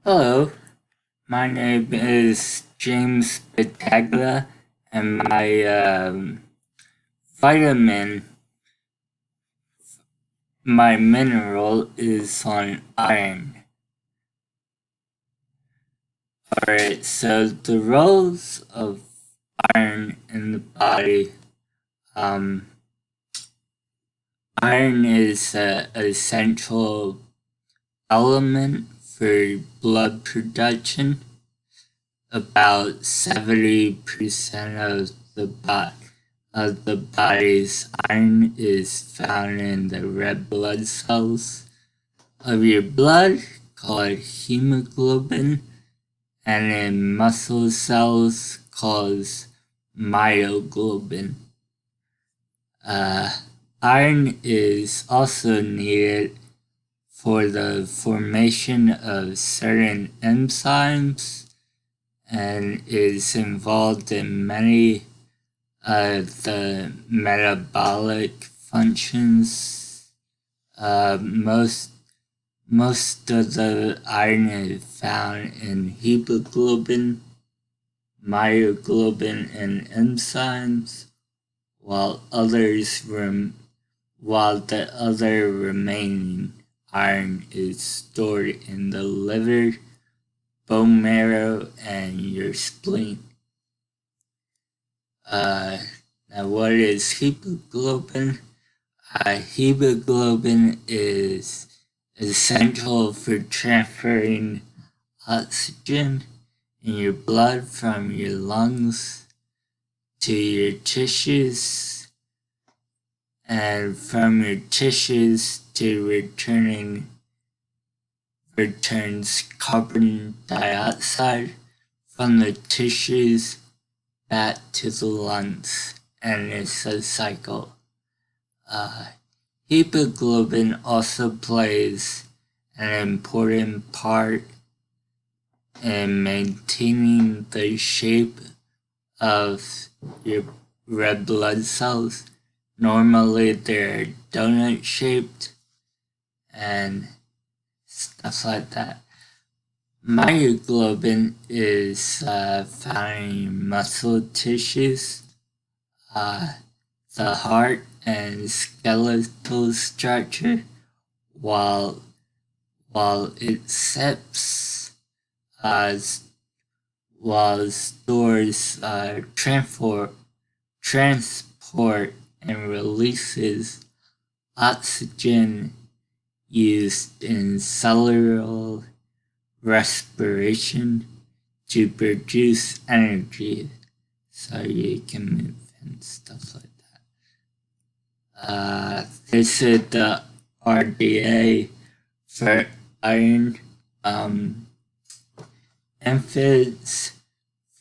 Hello, my name is James Battaglia, and vitamin, my mineral is on iron. Alright, so the roles of iron in the body. Um, Iron is an essential element for blood production. About 70% of the body's iron is found in the red blood cells of your blood, called hemoglobin, and in muscle cells called myoglobin. Iron is also needed for the formation of certain enzymes and is involved in many of the metabolic functions. Most of the iron is found in hemoglobin, myoglobin, and enzymes, while the other remaining iron is stored in the liver, bone marrow, and your spleen. Now, what is hemoglobin? Hemoglobin is essential for transferring oxygen in your blood from your lungs to your tissues, and from your tissues to returns carbon dioxide from the tissues back to the lungs, and it's a cycle. Hemoglobin also plays an important part in maintaining the shape of your red blood cells. Normally they're donut shaped and stuff like that. Myoglobin is found in muscle tissues, the heart and skeletal structure, while it SEPs while stores transport and releases oxygen used in cellular respiration to produce energy so you can move and stuff like that. This is the RDA for iron. Infants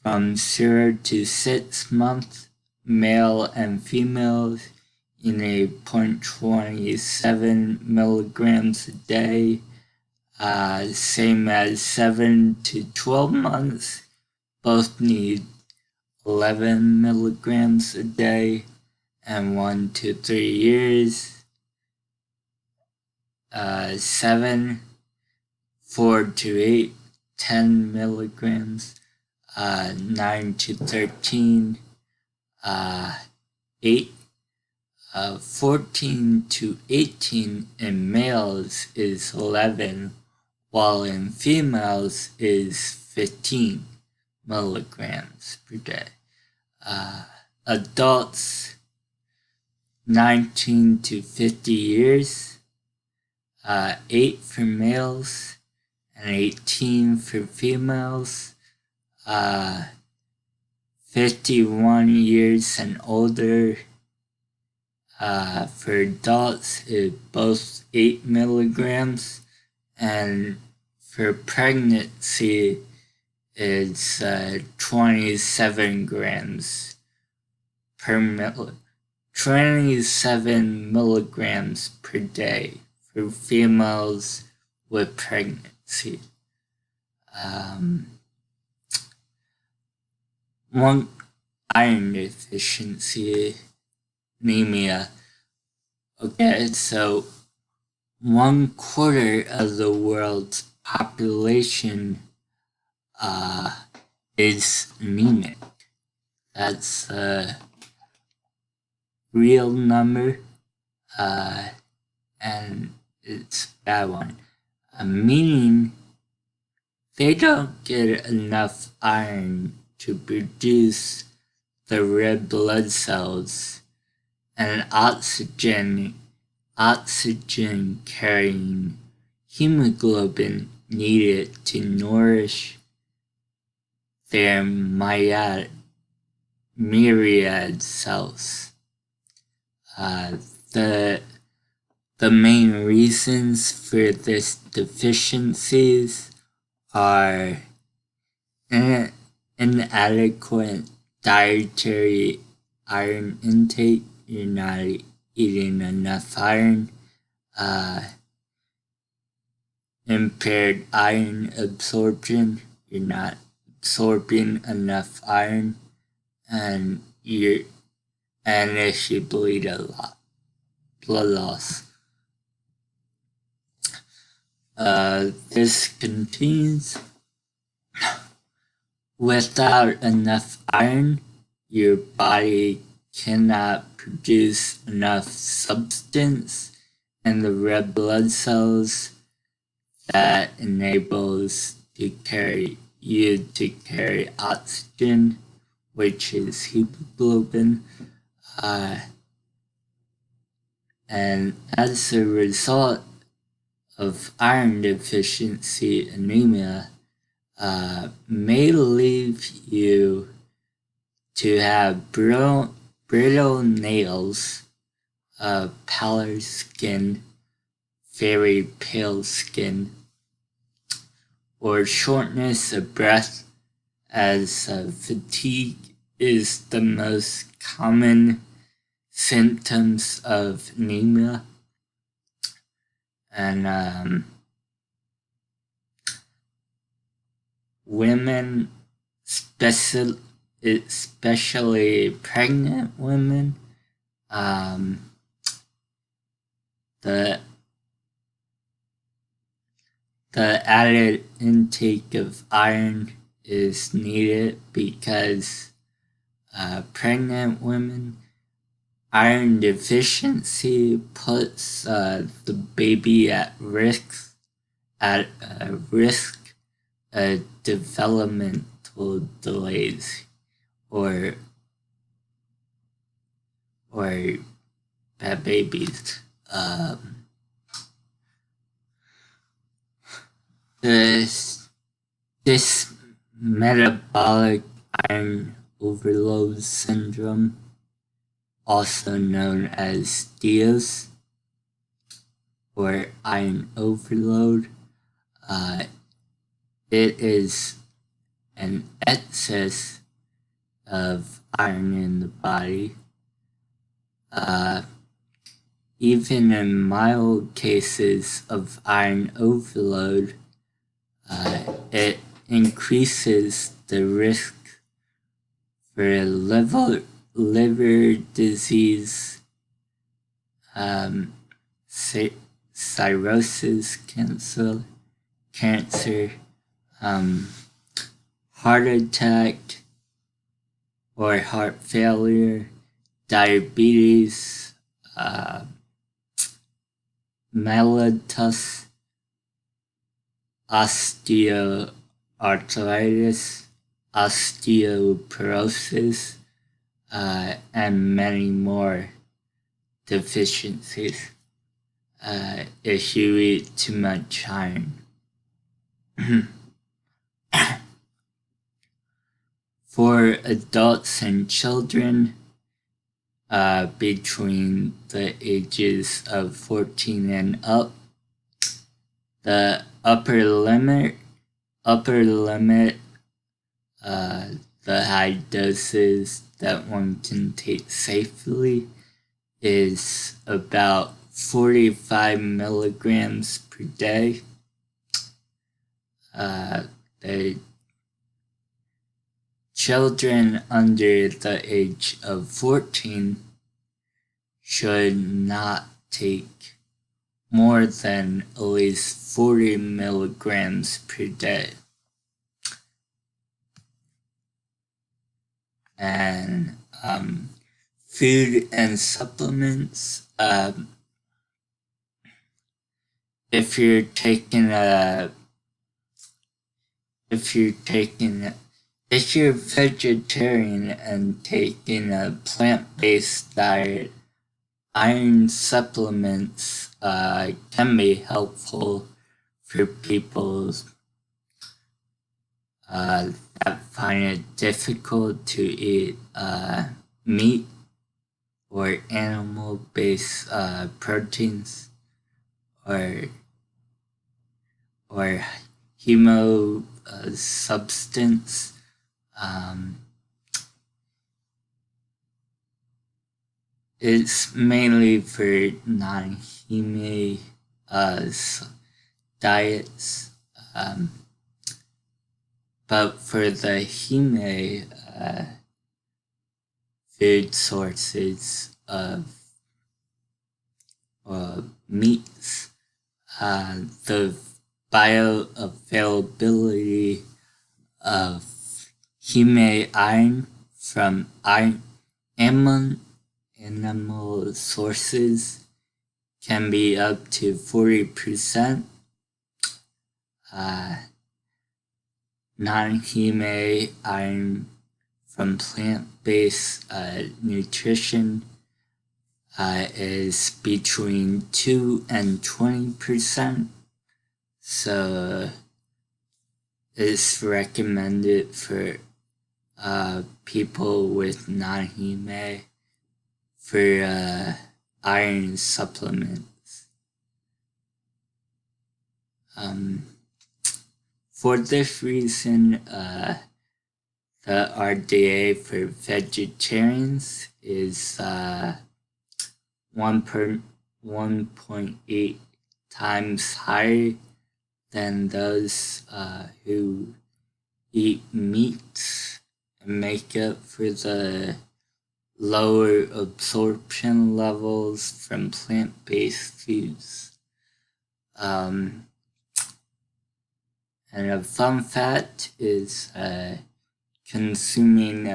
from 0 to 6 months, male and females, you need 0.27 milligrams a day. Same as 7 to 12 months, both need 11 milligrams a day, and 1 to 3 years, 4 to 8, 10 milligrams, 9 to 13, 8, 14 to 18 in males is 11, while in females is 15 milligrams per day. Adults 19 to 50 years, 8 for males and 18 for females. 51 years and older for adults is both 8 milligrams, and for pregnancy it's 27 grams per 27 milligrams per day for females with pregnancy. One, iron deficiency, anemia. Okay, so 1/4 of the world's population is anemic. That's a real number, and it's a bad one. Meaning they don't get enough iron to produce the red blood cells and oxygen carrying hemoglobin needed to nourish their myriad cells. The main reasons for this deficiencies are inadequate dietary iron intake. You're not eating enough iron. Impaired iron absorption. You're not absorbing enough iron, and if you bleed a lot, blood loss. This continues. Without enough iron, your body cannot produce enough substance in the red blood cells that enables you to carry oxygen, which is hemoglobin. And as a result of iron deficiency, anemia may lead you to have brittle nails, pallor skin, very pale skin, or shortness of breath, as fatigue is the most common symptoms of anemia. And women, especially pregnant women, the added intake of iron is needed because pregnant women, iron deficiency puts the baby at risk of developmental delays or bad babies. This metabolic iron overload syndrome, also known as DIAS or iron overload, it is an excess of iron in the body. Even in mild cases of iron overload, it increases the risk for liver disease, cirrhosis, cancer, heart attack or heart failure, diabetes, mellitus, osteoarthritis, osteoporosis, and many more deficiencies if you eat too much iron. For adults and children between the ages of 14 and up, the upper limit, the high doses that one can take safely is about 45 milligrams per day. The children under the age of 14 should not take more than at least 40 milligrams per day. And food and supplements. If you're vegetarian and taking a plant-based diet, iron supplements can be helpful for people that find it difficult to eat meat or animal-based proteins or hemo substance. It's mainly for non-heme diets, but for the heme food sources of meats, the bioavailability of heme iron from animal sources can be up to 40%. Non-heme iron from plant-based nutrition is between 2 and 20%. So it's recommended for people with non-heme for iron supplements. For this reason, the RDA for vegetarians is 1.8 times higher than those who eat meat, and make up for the lower absorption levels from plant-based foods. And a fun fact is consuming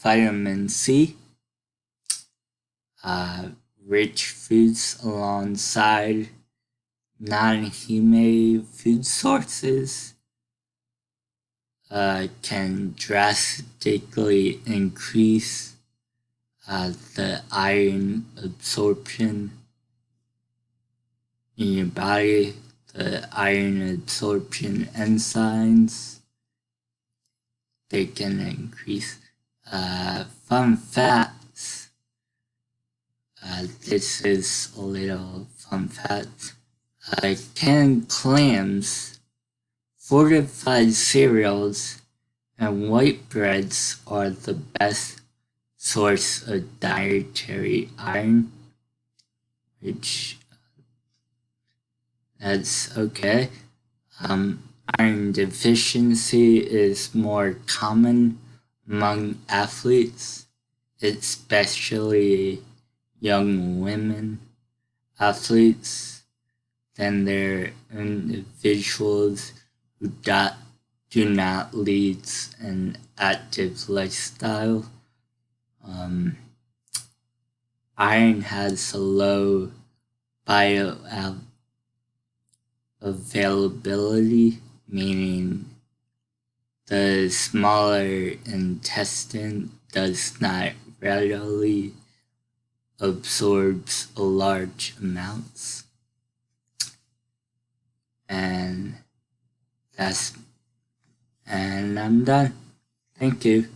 vitamin C, rich foods alongside non-heme food sources can drastically increase the iron absorption in your body. The iron absorption enzymes, they can increase. Fun facts. This is a little fun fact. Canned clams, fortified cereals, and white breads are the best source of dietary iron, which that's okay. Iron deficiency is more common among athletes, especially young women athletes, than their individuals who do not lead an active lifestyle. Iron has a low bioavailability, meaning the smaller intestine does not readily absorb large amounts. And I'm done. Thank you.